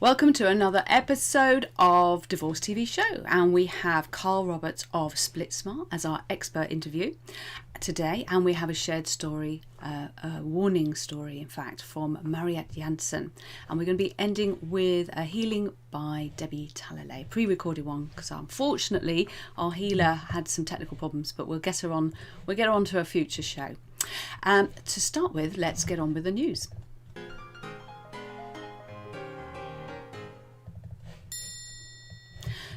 Welcome to another episode of Divorce TV Show, and we have Carl Roberts of SplitSmart as our expert interview today, and we have a shared story, a warning story in fact, from Mariette Jansen, and we're going to be ending with a healing by Debbie Talalay, pre-recorded one because unfortunately our healer had some technical problems, but we'll get her on to a future show. To start with, let's get on with the news.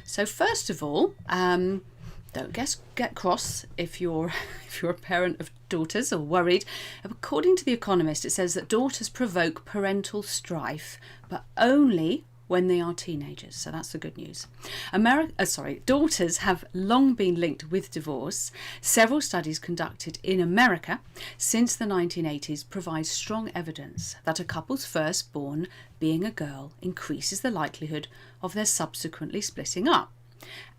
So first of all, don't get cross if you're a parent of daughters or worried. According to The Economist, it says that daughters provoke parental strife, but only when they are teenagers. So that's the good news. Daughters have long been linked with divorce. Several studies conducted in America since the 1980s provide strong evidence that a couple's firstborn being a girl increases the likelihood of their subsequently splitting up.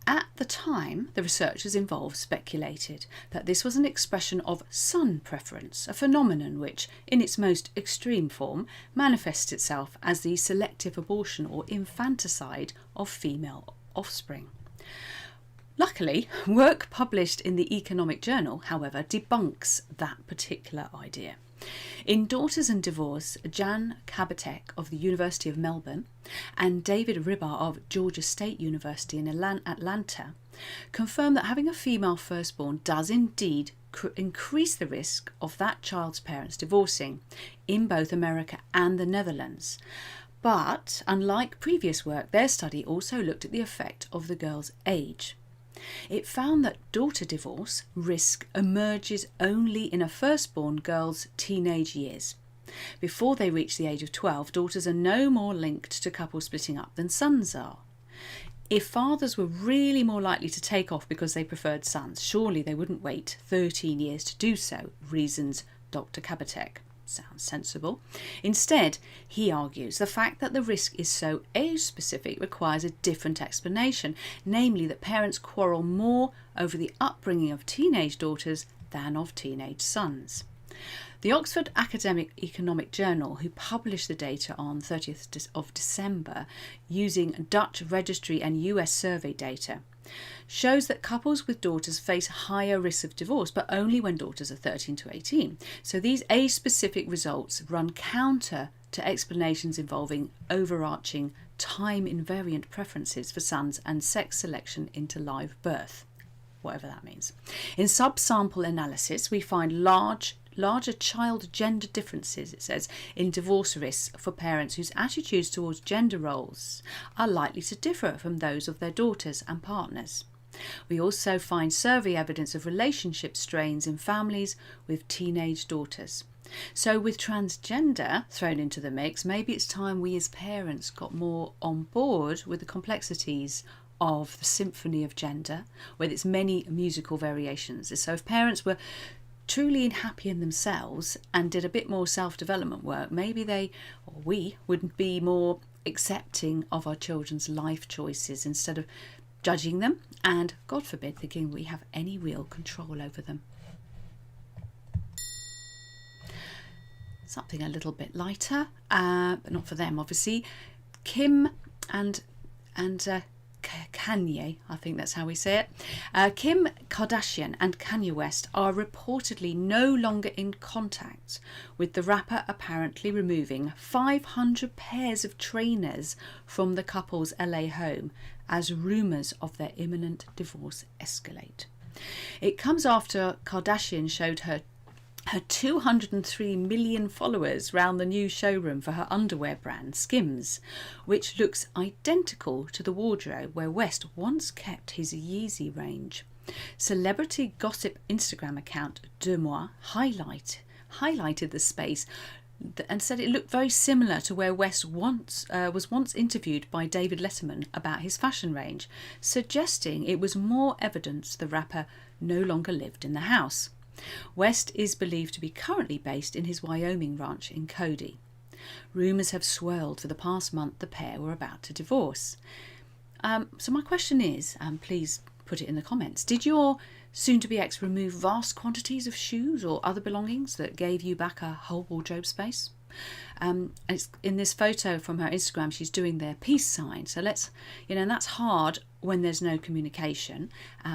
At the time, the researchers involved speculated that this was an expression of son preference, a phenomenon which, in its most extreme form, manifests itself as the selective abortion or infanticide of female offspring. Luckily, work published in the Economic Journal, however, debunks that particular idea. In Daughters and Divorce, Jan Kabatek of the University of Melbourne and David Ribar of Georgia State University in Atlanta confirm that having a female firstborn does indeed increase the risk of that child's parents divorcing in both America and the Netherlands. But, unlike previous work, their study also looked at the effect of the girl's age. It found that daughter divorce risk emerges only in a firstborn girl's teenage years. Before they reach the age of 12, daughters are no more linked to couples splitting up than sons are. If fathers were really more likely to take off because they preferred sons, surely they wouldn't wait 13 years to do so, reasons Dr. Kabatek. Sounds sensible. Instead, he argues the fact that the risk is so age-specific requires a different explanation, namely that parents quarrel more over the upbringing of teenage daughters than of teenage sons. The Oxford Academic Economic Journal, who published the data on 30th of December using Dutch registry and US survey data, shows that couples with daughters face higher risks of divorce, but only when daughters are 13 to 18. So these age-specific results run counter to explanations involving overarching time-invariant preferences for sons and sex selection into live birth, whatever that means. In subsample analysis, we find larger child gender differences, it says, in divorce risks for parents whose attitudes towards gender roles are likely to differ from those of their daughters and partners. We also find survey evidence of relationship strains in families with teenage daughters. So with transgender thrown into the mix, maybe it's time we as parents got more on board with the complexities of the symphony of gender, with its many musical variations. So if parents were truly happy in themselves and did a bit more self-development work, maybe we would be more accepting of our children's life choices instead of judging them and, God forbid, thinking we have any real control over them. Something a little bit lighter, but not for them obviously. Kim and Kanye, I think that's how we say it. Kim Kardashian and Kanye West are reportedly no longer in contact, with the rapper apparently removing 500 pairs of trainers from the couple's LA home as rumours of their imminent divorce escalate. It comes after Kardashian showed her 203 million followers round the new showroom for her underwear brand Skims, which looks identical to the wardrobe where West once kept his Yeezy range. Celebrity gossip Instagram account Deux Moi highlighted the space and said it looked very similar to where West was once interviewed by David Letterman about his fashion range, suggesting it was more evidence the rapper no longer lived in the house. West is believed to be currently based in his Wyoming ranch in Cody. Rumours have swirled for the past month the pair were about to divorce. So my question is, and please put it in the comments, did your soon-to-be ex remove vast quantities of shoes or other belongings that gave you back a whole wardrobe space? It's in this photo from her Instagram, she's doing their peace sign. So let's, and that's hard when there's no communication,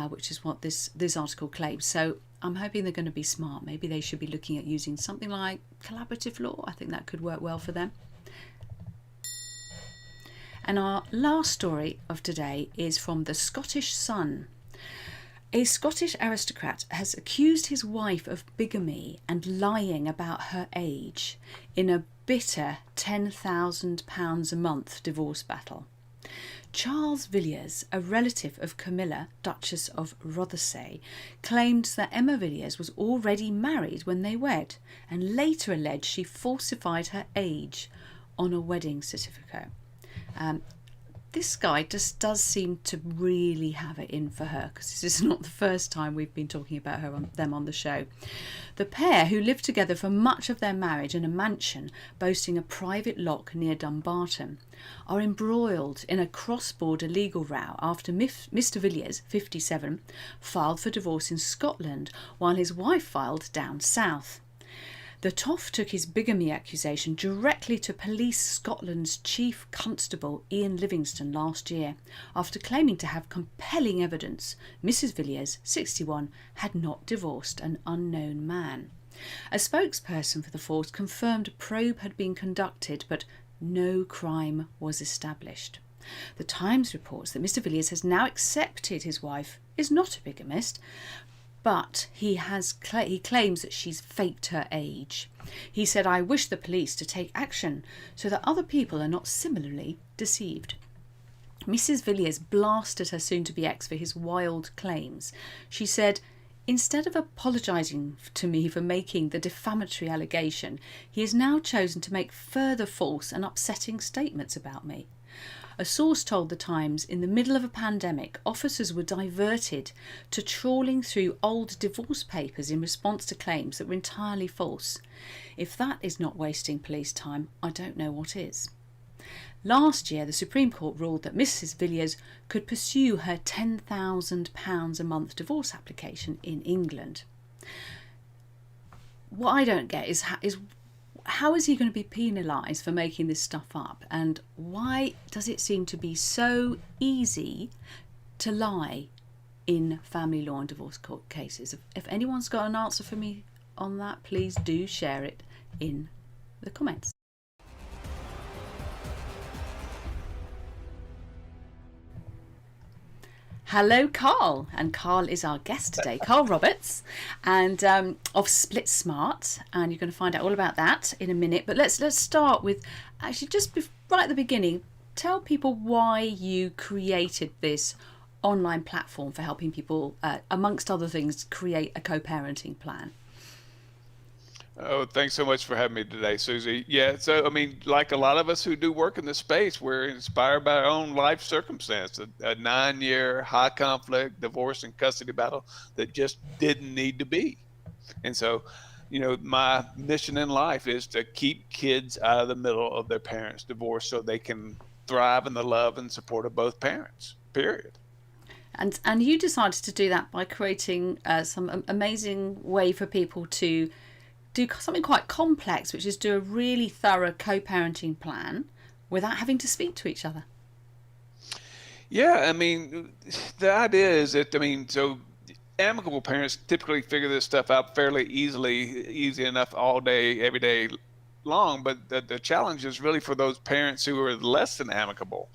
which is what this article claims. So I'm hoping they're going to be smart. Maybe they should be looking at using something like collaborative law. I think that could work well for them. And our last story of today is from the Scottish Sun. A Scottish aristocrat has accused his wife of bigamy and lying about her age in a bitter £10,000 a month divorce battle. Charles Villiers, a relative of Camilla, Duchess of Rothesay, claimed that Emma Villiers was already married when they wed, and later alleged she falsified her age on a wedding certificate. This guy just does seem to really have it in for her, because this is not the first time we've been talking about them on the show. The pair, who lived together for much of their marriage in a mansion boasting a private loch near Dumbarton, are embroiled in a cross-border legal row after Mr Villiers, 57, filed for divorce in Scotland while his wife filed down south. The Toff took his bigamy accusation directly to Police Scotland's Chief Constable Ian Livingston last year, after claiming to have compelling evidence Mrs Villiers, 61, had not divorced an unknown man. A spokesperson for the force confirmed a probe had been conducted, but no crime was established. The Times reports that Mr Villiers has now accepted his wife is not a bigamist, but he claims that she's faked her age. He said, "I wish the police to take action so that other people are not similarly deceived." Mrs Villiers blasted her soon-to-be ex for his wild claims. She said, "Instead of apologising to me for making the defamatory allegation, he has now chosen to make further false and upsetting statements about me." A source told the Times in the middle of a pandemic, officers were diverted to trawling through old divorce papers in response to claims that were entirely false. If that is not wasting police time, I don't know what is. Last year, the Supreme Court ruled that Mrs Villiers could pursue her £10,000 a month divorce application in England. What I don't get is how is he going to be penalised for making this stuff up? And why does it seem to be so easy to lie in family law and divorce court cases? If anyone's got an answer for me on that, please do share it in the comments. Hello, Carl, and Carl is our guest today, Carl Roberts, and of SplitSmart, and you're going to find out all about that in a minute. But let's start with actually just right at the beginning. Tell people why you created this online platform for helping people, amongst other things, create a co-parenting plan. Oh, thanks so much for having me today, Susie. Yeah, so I mean, like a lot of us who do work in this space, we're inspired by our own life circumstance, a 9-year high conflict divorce and custody battle that just didn't need to be. And so, my mission in life is to keep kids out of the middle of their parents' divorce so they can thrive in the love and support of both parents, period. And you decided to do that by creating some amazing way for people to do something quite complex, which is do a really thorough co-parenting plan without having to speak to each other. Yeah, I mean, the idea is that, so amicable parents typically figure this stuff out fairly easy enough all day, every day long, but the challenge is really for those parents who are less than amicable.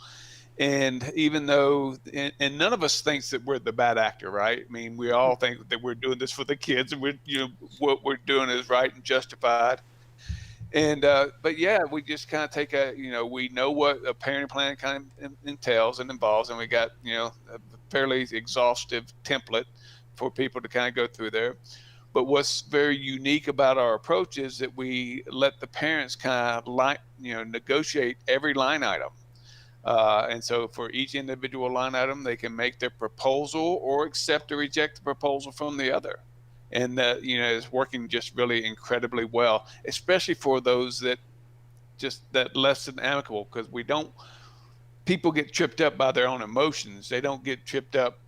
And even though, and none of us thinks that we're the bad actor, right? I mean, we all think that we're doing this for the kids, and what we're doing is right and justified. And but yeah, we just kind of take we know what a parenting plan kind of entails and involves, and we got a fairly exhaustive template for people to kind of go through there. But what's very unique about our approach is that we let the parents kind of negotiate every line item. And so for each individual line item, they can make their proposal or accept or reject the proposal from the other. And it's working just really incredibly well, especially for those that less than amicable, because people get tripped up by their own emotions. They don't get tripped up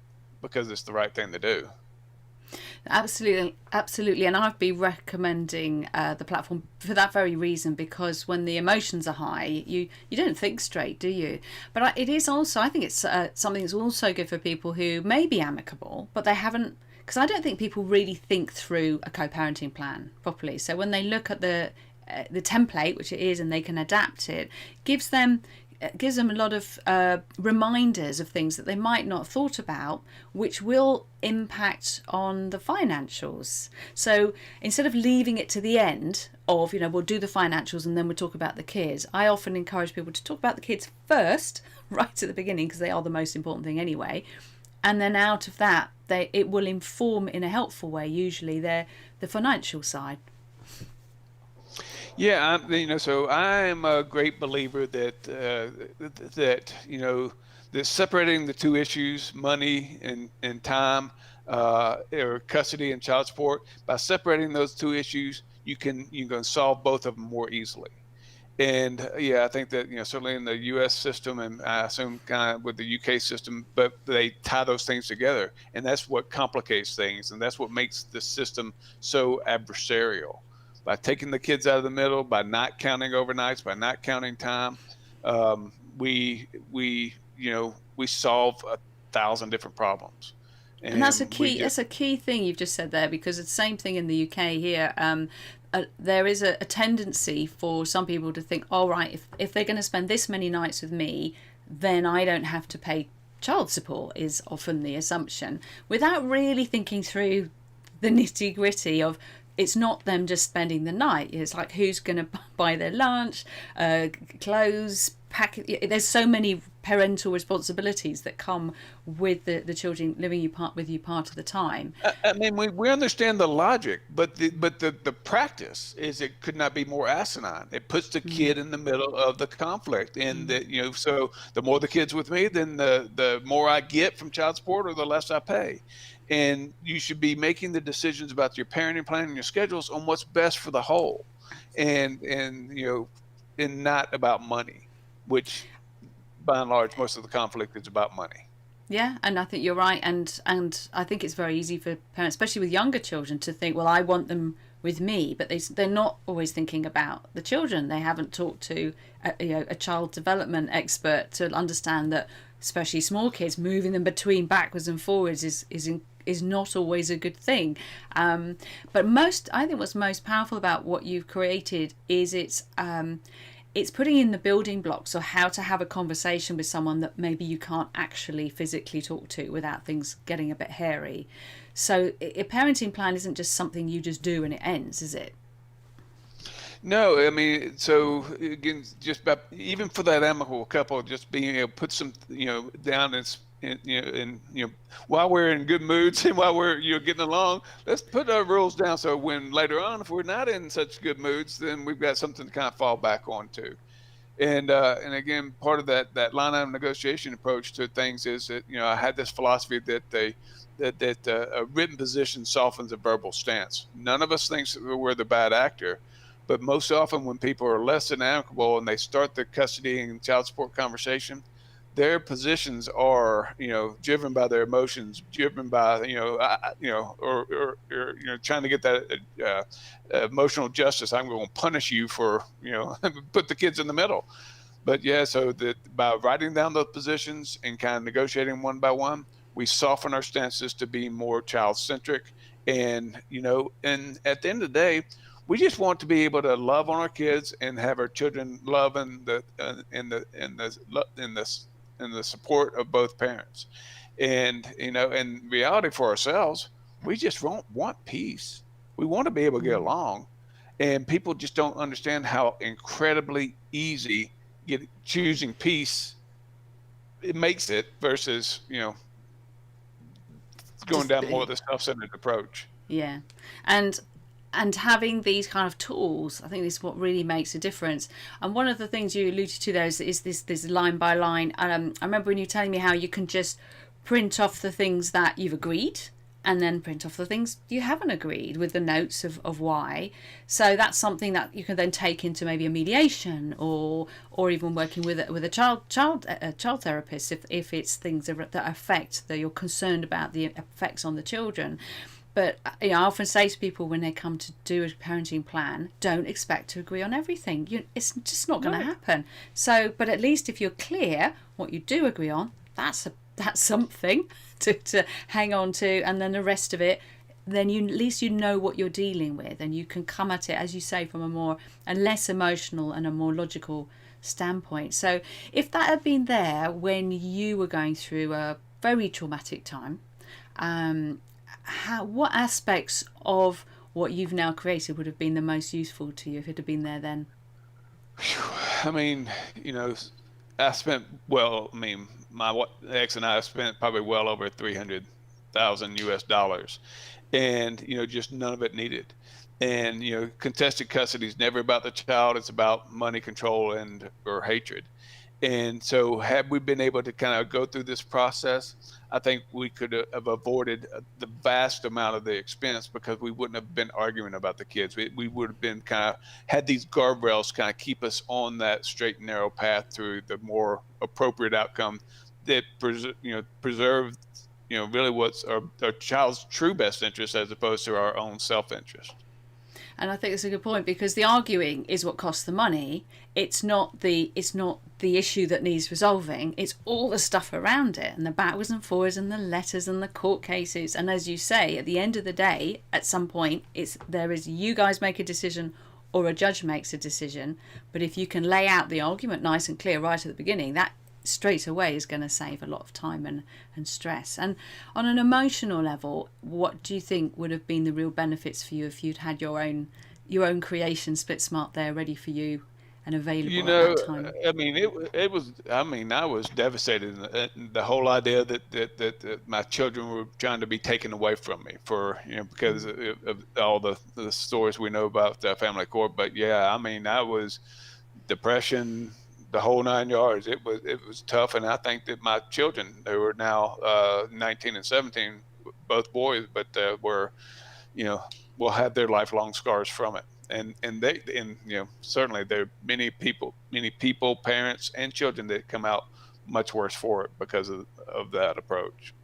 because it's the right thing to do. Absolutely, absolutely. And I've been recommending the platform for that very reason, because when the emotions are high, you don't think straight, do you? But it is also, I think it's something that's also good for people who may be amicable, but they haven't, because I don't think people really think through a co-parenting plan properly. So when they look at the template, which it is, and they can adapt it, gives them a lot of reminders of things that they might not have thought about, which will impact on the financials. So instead of leaving it to the end of, we'll do the financials and then we'll talk about the kids, I often encourage people to talk about the kids first, right at the beginning, because they are the most important thing anyway. And then out of that, it will inform in a helpful way, usually, the financial side. Yeah, so I'm a great believer that that separating the two issues, money and time, or custody and child support, by separating those two issues, you can solve both of them more easily. And yeah, I think that certainly in the U.S. system, and I assume kind of with the U.K. system, but they tie those things together, and that's what complicates things, and that's what makes the system so adversarial. By taking the kids out of the middle, by not counting overnights, by not counting time, we solve 1,000 different problems. And that's a key thing you've just said there, because it's the same thing in the UK here. There is a tendency for some people to think, all right, if they're going to spend this many nights with me, then I don't have to pay child support, is often the assumption, without really thinking through the nitty gritty of, it's not them just spending the night. It's like, who's going to buy their lunch, clothes, pack. There's so many parental responsibilities that come with the children living with you part of the time. I mean, we understand the logic, but the practice is, it could not be more asinine. It puts the kid in the middle of the conflict, and so the more the kid's with me, then the more I get from child support, or the less I pay. And you should be making the decisions about your parenting plan and your schedules on what's best for the whole, and not about money, which by and large most of the conflict is about money. Yeah, and I think you're right, and I think it's very easy for parents, especially with younger children, to think, well, I want them with me, but they're not always thinking about the children. They haven't talked to a child development expert to understand that, especially small kids, moving them between backwards and forwards is not always a good thing. But I think what's most powerful about what you've created is it's putting in the building blocks of how to have a conversation with someone that maybe you can't actually physically talk to without things getting a bit hairy. So a parenting plan isn't just something you just do and it ends, is it? No, I mean, so again, just about, even for that amicable couple, just being able to put some, down and while we're in good moods and while we're getting along, let's put our rules down, so when later on, if we're not in such good moods, then we've got something to kind of fall back on to. And again, part of that line item negotiation approach to things is that I had this philosophy that a written position softens a verbal stance. None of us thinks that we're the bad actor, but most often when people are less than amicable and they start the custody and child support conversation, their positions are, driven by their emotions, driven by, or trying to get that emotional justice. I'm going to punish you for, put the kids in the middle. But yeah, so that by writing down those positions and kind of negotiating one by one, we soften our stances to be more child-centric. And, and at the end of the day, we just want to be able to love on our kids and have our children love in the support of both parents. And in reality for ourselves, we just want peace. We want to be able to get along, and people just don't understand how incredibly easy choosing peace it makes it versus going down more of the self-centered approach. Yeah, and having these kind of tools, I think this is what really makes a difference. And one of the things you alluded to there is this line by line. I remember when you were telling me how you can just print off the things that you've agreed and then print off the things you haven't agreed with the notes of why. So that's something that you can then take into maybe a mediation or even working with a child therapist if it's things that affect, that you're concerned about the effects on the children. But I often say to people when they come to do a parenting plan, don't expect to agree on everything. It's just not going to happen. So, but at least if you're clear what you do agree on, that's something to hang on to, and then the rest of it, then at least you know what you're dealing with, and you can come at it, as you say, from a less emotional and a more logical standpoint. So if that had been there when you were going through a very traumatic time, what aspects of what you've now created would have been the most useful to you if it had been there then? I mean, my ex and I have spent probably well over 300,000 US dollars, and just none of it needed. And contested custody is never about the child; it's about money control or hatred. And so, had we been able to kind of go through this process, I think we could have avoided the vast amount of the expense, because we wouldn't have been arguing about the kids. We would have been kind of had these guardrails kind of keep us on that straight and narrow path to the more appropriate outcome that preserved really what's our child's true best interest, as opposed to our own self-interest. And I think it's a good point, because the arguing is what costs the money. It's not the issue that needs resolving. It's all the stuff around it, and the backwards and forwards, and the letters, and the court cases. And as you say, at the end of the day, at some point, you guys make a decision, or a judge makes a decision. But if you can lay out the argument nice and clear right at the beginning, that straight away is going to save a lot of time and stress. And on an emotional level, what do you think would have been the real benefits for you if you'd had your own creation, SplitSmart, there ready for you and available at that time? I mean, it was. I mean, I was devastated. The whole idea that my children were trying to be taken away from me because of all the stories we know about the family court. But yeah, I mean, I was depression, the whole 9 yards. It was tough, and I think that my children, who are now 19 and 17, both boys, but will have their lifelong scars from it. And certainly there are many people, parents and children, that come out much worse for it because of that approach.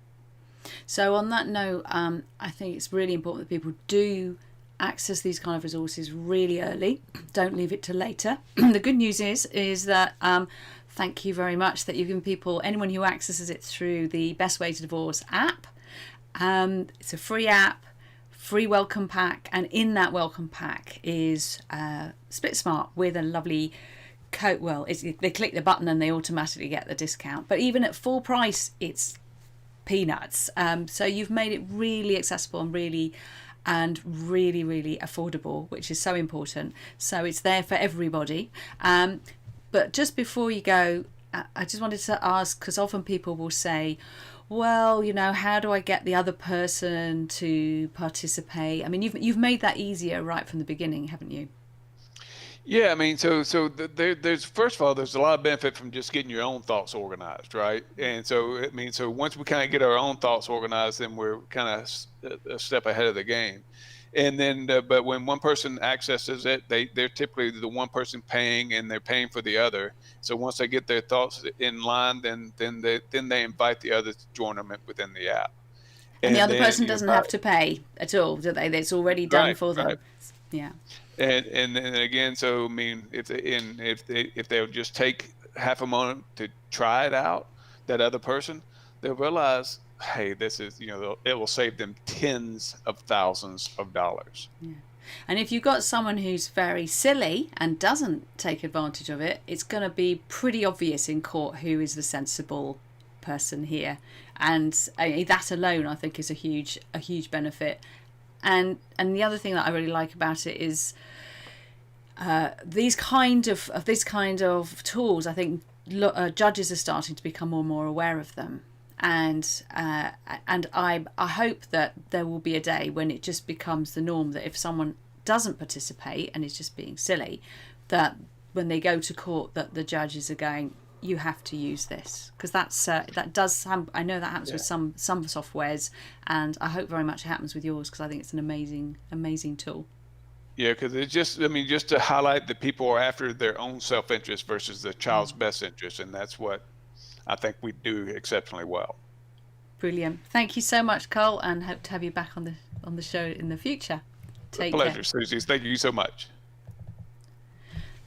So on that note, I think it's really important that people do access these kind of resources really early. Don't leave it to later. The good news is that thank you very much that you've given anyone who accesses it through the Best Way to Divorce app. It's a free app, free welcome pack, and in that welcome pack is SplitSmart with a lovely code. Well, they click the button and they automatically get the discount, but even at full price it's peanuts. So you've made it really accessible and really really affordable, which is so important. So it's there for everybody. But just before you go, I just wanted to ask, because often people will say, well, how do I get the other person to participate? I mean, you've made that easier right from the beginning, haven't you? Yeah, I mean, there's first of all, there's a lot of benefit from just getting your own thoughts organized, right? And so once we kind of get our own thoughts organized, then we're kind of a step ahead of the game. And then, but when one person accesses it, they're typically the one person paying, and they're paying for the other. So once they get their thoughts in line, then they invite the other to join them within the app. And the other person doesn't have to pay at all, do they? It's already done for them. Right. Yeah. And then again, so I mean, if they'll just take half a moment to try it out, that other person, they'll realize, hey, this is it will save them tens of thousands of dollars. Yeah. And if you've got someone who's very silly and doesn't take advantage of it, it's going to be pretty obvious in court who is the sensible person here, and that alone I think is a huge benefit. And the other thing that I really like about it is these kind of tools. I think judges are starting to become more and more aware of them, and I hope that there will be a day when it just becomes the norm that if someone doesn't participate and is just being silly, that when they go to court, that the judges are going, you have to use this, because that does. I know that happens with some softwares, and I hope very much it happens with yours, because I think it's an amazing tool. Yeah, because it's just to highlight that people are after their own self-interest versus the child's best interest, and that's what I think we do exceptionally well. Brilliant. Thank you so much, Cole, and hope to have you back on the show in the future. Take Pleasure, care. Susie. Thank you so much.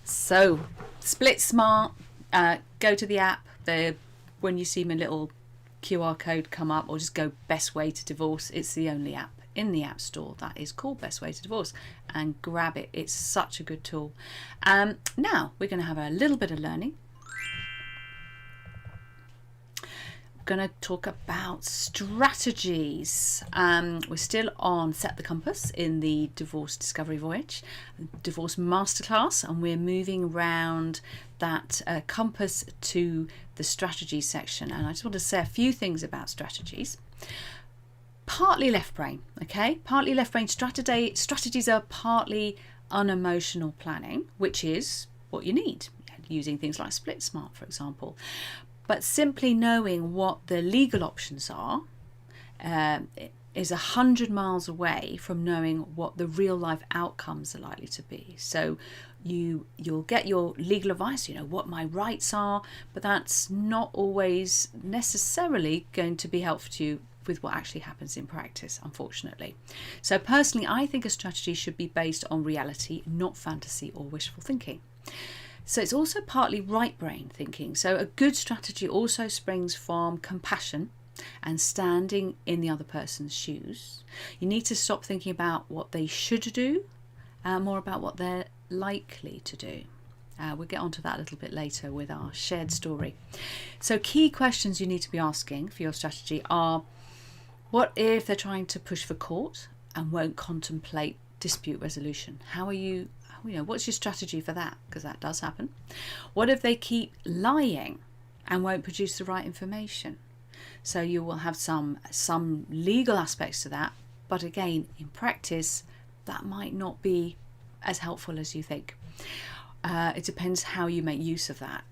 So, SplitSmart, go to the app. When you see my little QR code come up, or just go Best Way to Divorce, it's the only app in the App Store that is called Best Way to Divorce, and grab it. It's such a good tool. Now, we're going to have a little bit of learning. Going to talk about strategies. We're still on Set the Compass in the Divorce Discovery Voyage, Divorce Masterclass, and we're moving around that compass to the strategy section. And I just want to say a few things about strategies. Partly left brain, okay? Partly left brain strategies are partly unemotional planning, which is what you need, using things like SplitSmart, for example. But simply knowing what the legal options are is 100 miles away from knowing what the real life outcomes are likely to be. So you'll get your legal advice, what my rights are, but that's not always necessarily going to be helpful to you with what actually happens in practice, unfortunately. So personally, I think a strategy should be based on reality, not fantasy or wishful thinking. So it's also partly right brain thinking. So a good strategy also springs from compassion and standing in the other person's shoes. You need to stop thinking about what they should do, more about what they're likely to do. We'll get onto that a little bit later with our shared story. So key questions you need to be asking for your strategy are, what if they're trying to push for court and won't contemplate dispute resolution? What's your strategy for that? Because that does happen. What if they keep lying and won't produce the right information? So you will have some legal aspects to that, but again, in practice, that might not be as helpful as you think. It depends how you make use of that,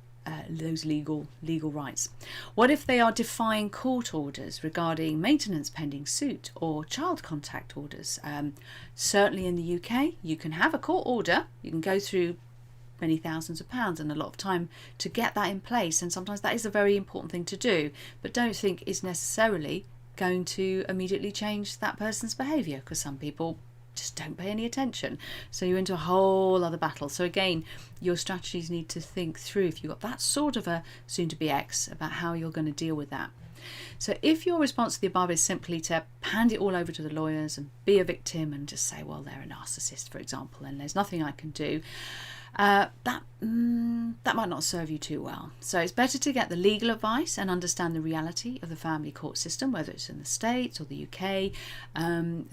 those legal rights. What if they are defying court orders regarding maintenance pending suit or child contact orders? Certainly in the UK, you can have a court order. You can go through many thousands of pounds and a lot of time to get that in place, and sometimes that is a very important thing to do, but don't think it's necessarily going to immediately change that person's behaviour, because some people just don't pay any attention. So you're into a whole other battle. So again, your strategies need to think through, if you've got that sort of a soon-to-be ex, about how you're going to deal with that. So if your response to the above is simply to hand it all over to the lawyers and be a victim and just say, well, they're a narcissist, for example, and there's nothing I can do, that might not serve you too well. So it's better to get the legal advice and understand the reality of the family court system, whether it's in the States or the UK.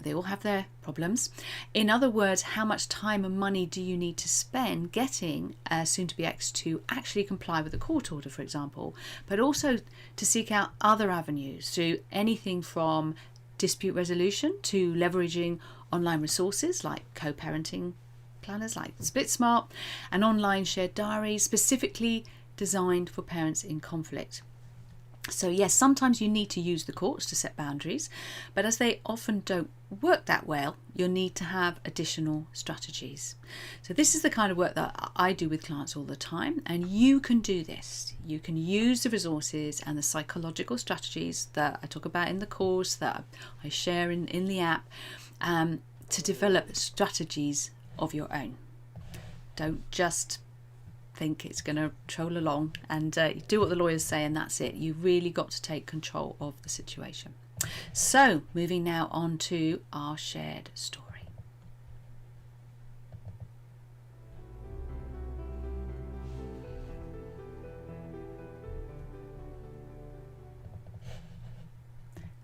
They all have their problems. In other words, how much time and money do you need to spend getting a soon-to-be ex to actually comply with a court order, for example, but also to seek out other avenues, to anything from dispute resolution to leveraging online resources like co-parenting planners like SplitSmart and online shared diaries specifically designed for parents in conflict. So yes, sometimes you need to use the courts to set boundaries, but as they often don't work that well, you'll need to have additional strategies. So this is the kind of work that I do with clients all the time, and you can do this. You can use the resources and the psychological strategies that I talk about in the course, that I share in the app, to develop strategies of your own. Don't just think it's going to troll along and do what the lawyers say and that's it. You've really got to take control of the situation. So moving now on to our shared story.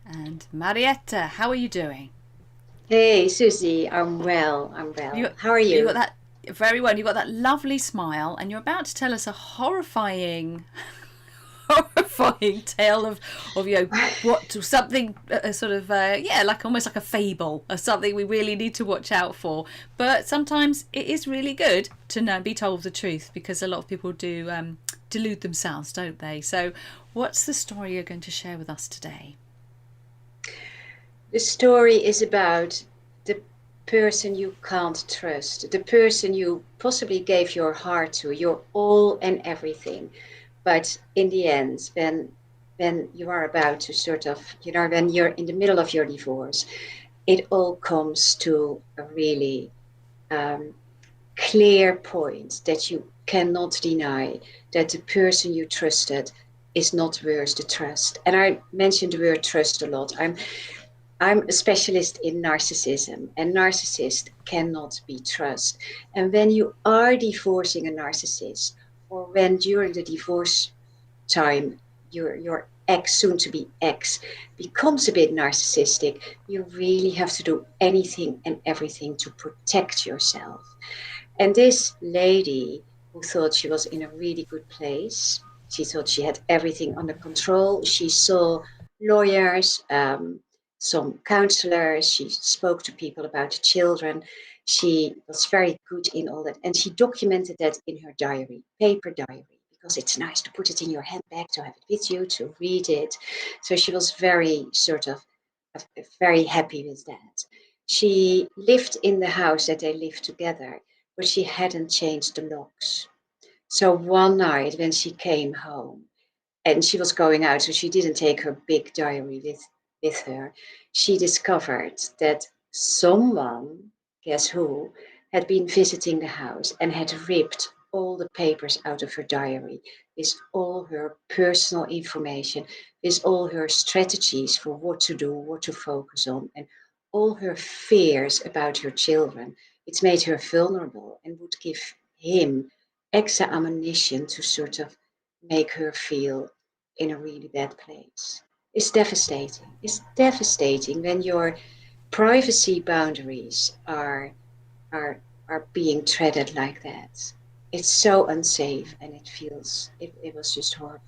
And Mariette, how are you doing? Hey, Susie, I'm well. How are you? You got that very well. You've got that lovely smile, and you're about to tell us a horrifying tale of what something sort of like almost like a fable or something we really need to watch out for. But sometimes it is really good to be told the truth, because a lot of people do delude themselves, don't they? So, what's the story you're going to share with us today? The story is about the person you can't trust, the person you possibly gave your heart to, your all and everything. But in the end, when when you are about to sort of, when you're in the middle of your divorce, it all comes to a really clear point that you cannot deny that the person you trusted is not worth the trust. And I mentioned the word trust a lot. I'm a specialist in narcissism, and narcissist cannot be trusted. And when you are divorcing a narcissist, or when during the divorce time your ex, soon to be ex, becomes a bit narcissistic, you really have to do anything and everything to protect yourself. And this lady, who thought she was in a really good place, she thought she had everything under control. She saw lawyers, some counselors, she spoke to people about the children. She was very good in all that. And she documented that in her diary, paper diary, because it's nice to put it in your handbag, to have it with you, to read it. So she was very very happy with that. She lived in the house that they lived together, but she hadn't changed the locks. So one night when she came home, and she was going out, so she didn't take her big diary with her, she discovered that someone, guess who, had been visiting the house and had ripped all the papers out of her diary with all her personal information, with all her strategies for what to do, what to focus on, and all her fears about her children. It's made her vulnerable and would give him extra ammunition to sort of make her feel in a really bad place. It's devastating. It's devastating when your privacy boundaries are being treaded like that. It's so unsafe, and it was just horrible.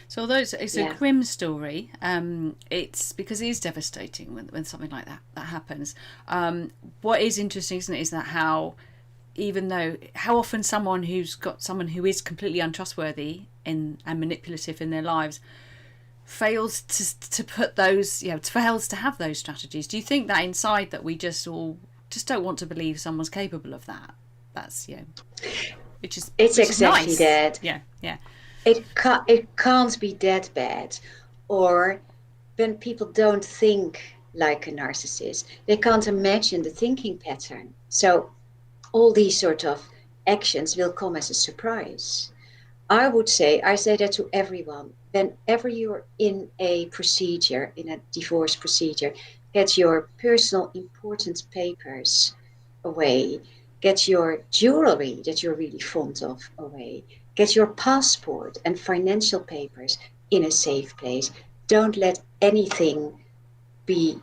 So although it's a Yeah. grim story, it's because it is devastating when something like that happens. What is interesting, isn't it, is that how often someone who is completely untrustworthy and manipulative in their lives fails to put those, fails to have those strategies. Do you think that inside that we just don't want to believe someone's capable of that? That's which is It's exactly nice. that. Yeah. It can't be that bad. Or when people don't think like a narcissist, they can't imagine the thinking pattern. So all these sort of actions will come as a surprise. I say that to everyone. Whenever you're in a procedure, in a divorce procedure, get your personal important papers away, get your jewelry that you're really fond of away, get your passport and financial papers in a safe place. Don't let anything be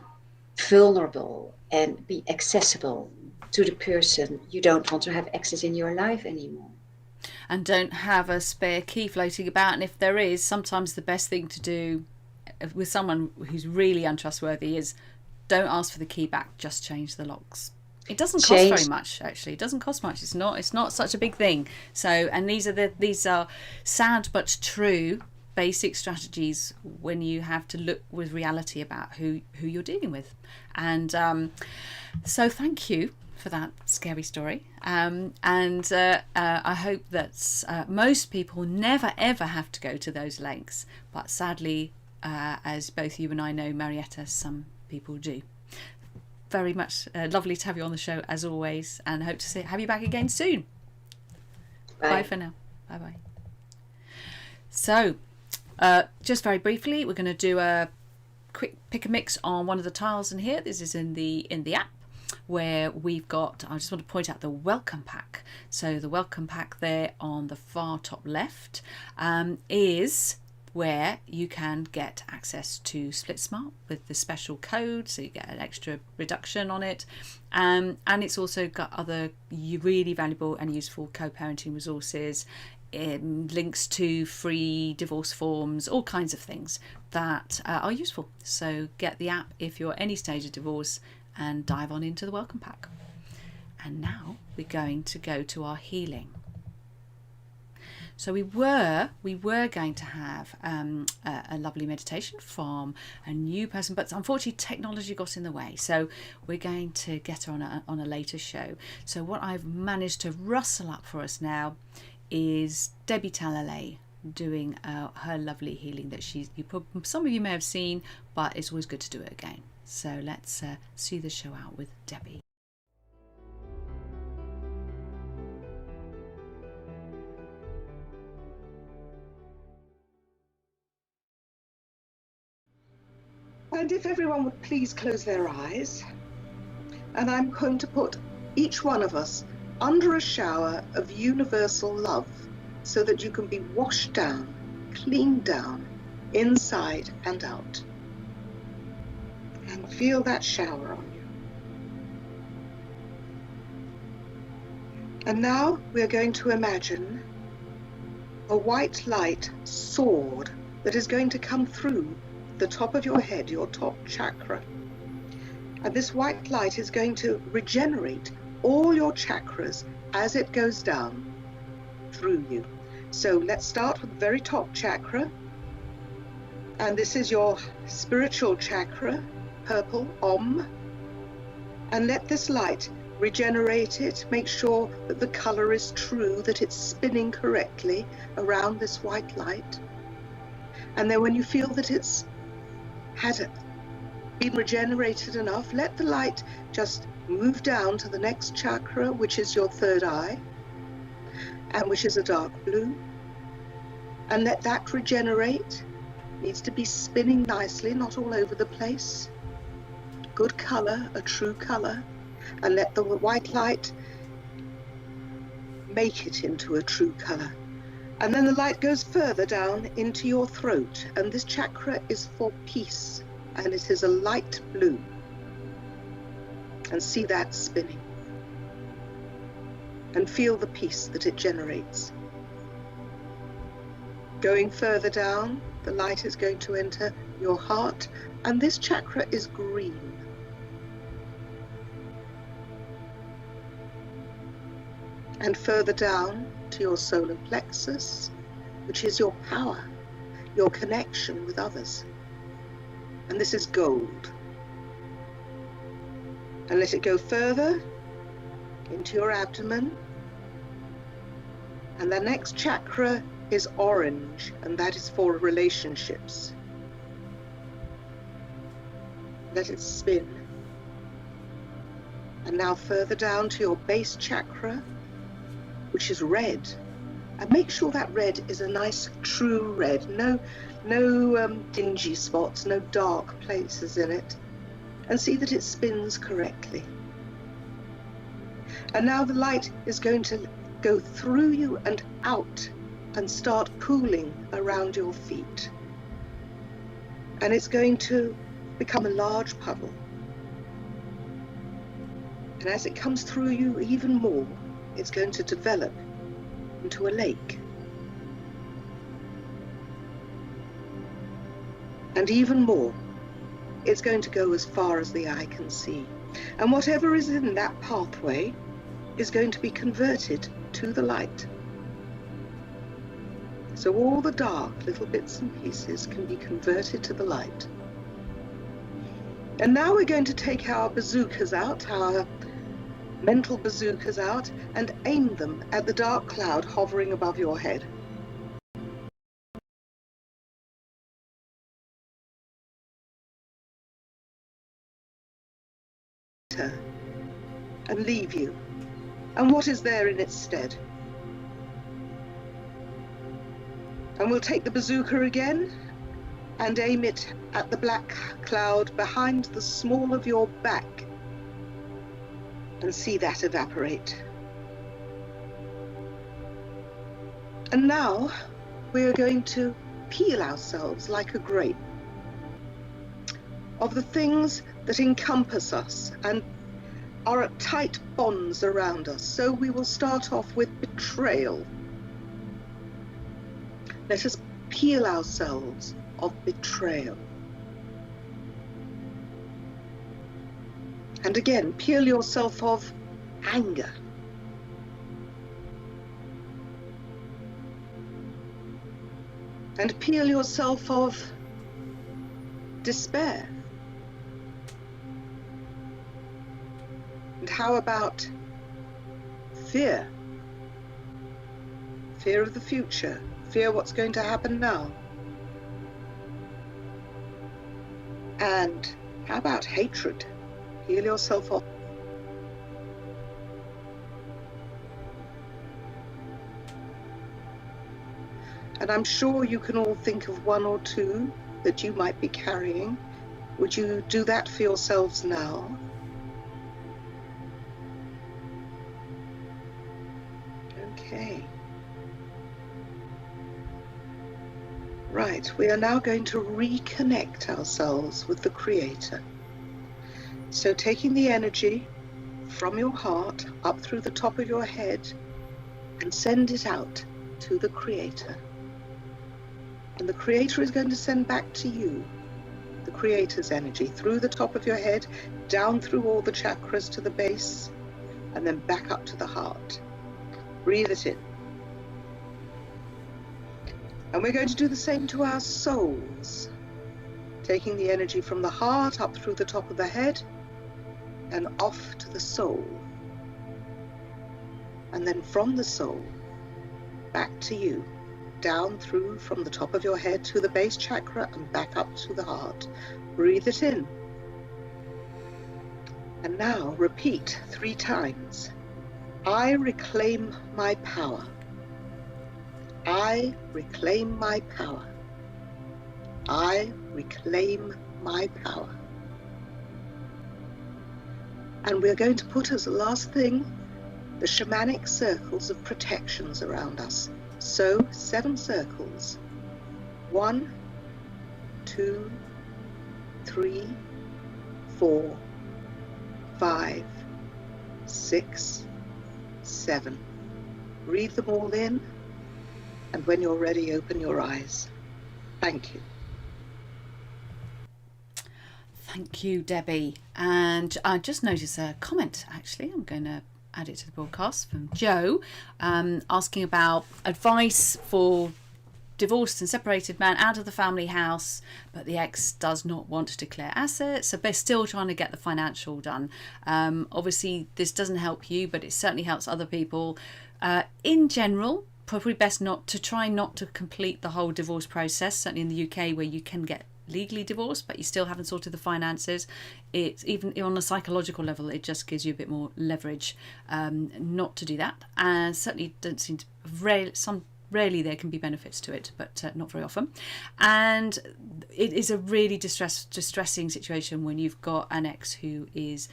vulnerable and be accessible to the person you don't want to have access in your life anymore. And don't have a spare key floating about. And if there is, sometimes the best thing to do with someone who's really untrustworthy is don't ask for the key back, just change the locks. It doesn't cost very much, actually. It doesn't cost much. It's not such a big thing. So, and these are sad but true basic strategies when you have to look with reality about who you're dealing with. And so thank you for that scary story. And I hope that most people never ever have to go to those lengths. But sadly, as both you and I know, Mariette, some people do. Very much lovely to have you on the show as always, and hope to have you back again soon. Bye for now. Bye bye. So, just very briefly, we're going to do a quick pick a mix on one of the tiles in here. This is in the app, where we've got, I just want to point out the welcome pack. So the welcome pack there on the far top left is where you can get access to SplitSmart with the special code, so you get an extra reduction on it, and it's also got other really valuable and useful co-parenting resources, links to free divorce forms, all kinds of things that are useful. So get the app if you're at any stage of divorce and dive on into the welcome pack. And now we're going to go to our healing. So we were going to have a lovely meditation from a new person, but unfortunately technology got in the way. So we're going to get her on a later show. So what I've managed to rustle up for us now is Debbie Talalay doing her lovely healing that some of you may have seen, but it's always good to do it again. So let's see the show out with Debbie. And if everyone would please close their eyes, and I'm going to put each one of us under a shower of universal love so that you can be washed down, cleaned down, inside and out. And feel that shower on you. And now we're going to imagine a white light sword that is going to come through the top of your head, your top chakra. And this white light is going to regenerate all your chakras as it goes down through you. So let's start with the very top chakra. And this is your spiritual chakra, purple, Om. And let this light regenerate it. Make sure that the color is true, that it's spinning correctly around this white light. And then when you feel that it's been regenerated enough, let the light just move down to the next chakra, which is your third eye, and which is a dark blue. And let that regenerate. Needs to be spinning nicely, not all over the place. Good color, a true color. And let the white light make it into a true color. And then the light goes further down into your throat, and this chakra is for peace, and it is a light blue. And see that spinning. And feel the peace that it generates. Going further down, the light is going to enter your heart, and this chakra is green. And further down to your solar plexus, which is your power, your connection with others. And this is gold. And let it go further into your abdomen. And the next chakra is orange, and that is for relationships. Let it spin. And now further down to your base chakra, which is red. And make sure that red is a nice true red. No dingy spots, no dark places in it. And see that it spins correctly. And now the light is going to go through you and out and start pooling around your feet. And it's going to become a large puddle. And as it comes through you even more, it's going to develop into a lake. And even more, it's going to go as far as the eye can see. And whatever is in that pathway is going to be converted to the light. So all the dark little bits and pieces can be converted to the light. And now we're going to take our bazookas out, our mental bazookas out, and aim them at the dark cloud hovering above your head. And leave you. And what is there in its stead? And we'll take the bazooka again and aim it at the black cloud behind the small of your back. And see that evaporate. And now we're going to peel ourselves like a grape of the things that encompass us and are at tight bonds around us. So we will start off with betrayal. Let us peel ourselves of betrayal. And again, peel yourself of anger. And peel yourself of despair. And how about fear? Fear of the future. Fear what's going to happen now. And how about hatred? Heal yourself off. And I'm sure you can all think of one or two that you might be carrying. Would you do that for yourselves now? Okay. Right, we are now going to reconnect ourselves with the Creator. So taking the energy from your heart up through the top of your head and send it out to the Creator. And the Creator is going to send back to you the Creator's energy through the top of your head, down through all the chakras to the base, and then back up to the heart. Breathe it in. And we're going to do the same to our souls, taking the energy from the heart up through the top of the head and off to the soul. And then from the soul, back to you. Down through from the top of your head to the base chakra and back up to the heart. Breathe it in. And now repeat 3 times. I reclaim my power. I reclaim my power. I reclaim my power. And we're going to put as the last thing the shamanic circles of protections around us. So 7 circles. 1, 2, 3, 4, 5, 6, 7. Breathe them all in, and when you're ready, open your eyes. Thank you. Thank you, Debbie. And I just noticed a comment, actually. I'm going to add it to the broadcast from Joe, asking about advice for divorced and separated man out of the family house, but the ex does not want to declare assets, so they're still trying to get the financial done. Obviously, this doesn't help you, but it certainly helps other people. In general, probably best not to complete the whole divorce process, certainly in the UK where you can get legally divorced but you still haven't sorted the finances. It's even on a psychological level, it just gives you a bit more leverage not to do that, and certainly don't seem to rarely there can be benefits to it, but not very often. And it is a really distressing situation when you've got an ex who is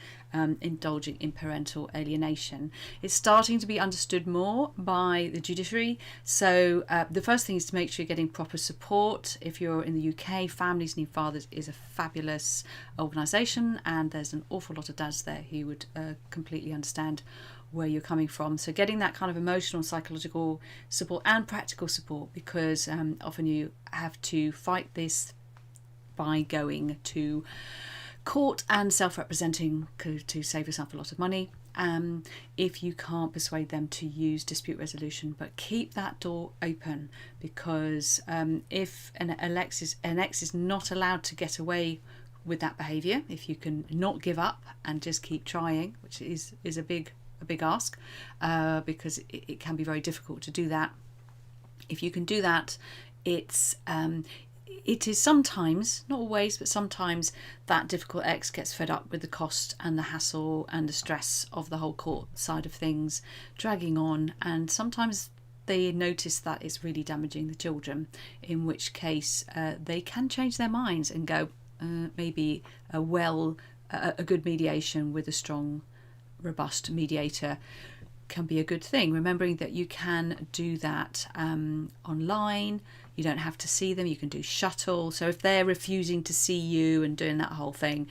indulging in parental alienation. It's starting to be understood more by the judiciary. So the first thing is to make sure you're getting proper support. If you're in the UK, Families Need Fathers is a fabulous organisation, and there's an awful lot of dads there who would completely understand where you're coming from. So getting that kind of emotional, psychological support and practical support, because often you have to fight this by going to court and self-representing to save yourself a lot of money if you can't persuade them to use dispute resolution. But keep that door open, because if an ex is not allowed to get away with that behaviour, if you can not give up and just keep trying, which is a big ask, because it can be very difficult to do that. If you can do that, it is sometimes, not always, but sometimes that difficult ex gets fed up with the cost and the hassle and the stress of the whole court side of things dragging on, and sometimes they notice that it's really damaging the children, in which case they can change their minds and go, maybe a good mediation with a strong, robust mediator can be a good thing. Remembering that you can do that online. You don't have to see them. You can do shuttle. So if they're refusing to see you and doing that whole thing,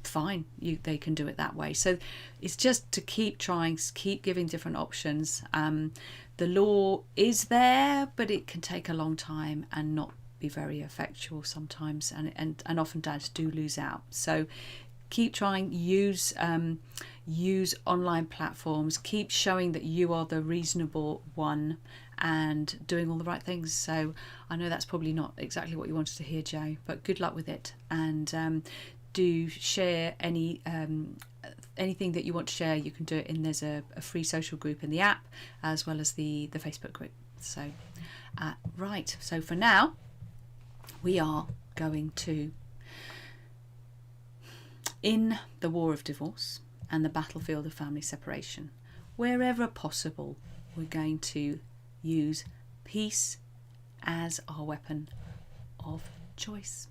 fine, they can do it that way. So it's just to keep trying, keep giving different options. The law is there, but it can take a long time and not be very effectual sometimes, and often dads do lose out. So keep trying, use online platforms, keep showing that you are the reasonable one and doing all the right things. So I know that's probably not exactly what you wanted to hear, Joe, but good luck with it. And do share anything that you want to share. You can do it there's a free social group in the app, as well as the Facebook group. So, right. So for now, we are going to, in the war of divorce and the battlefield of family separation, wherever possible, we're going to use peace as our weapon of choice.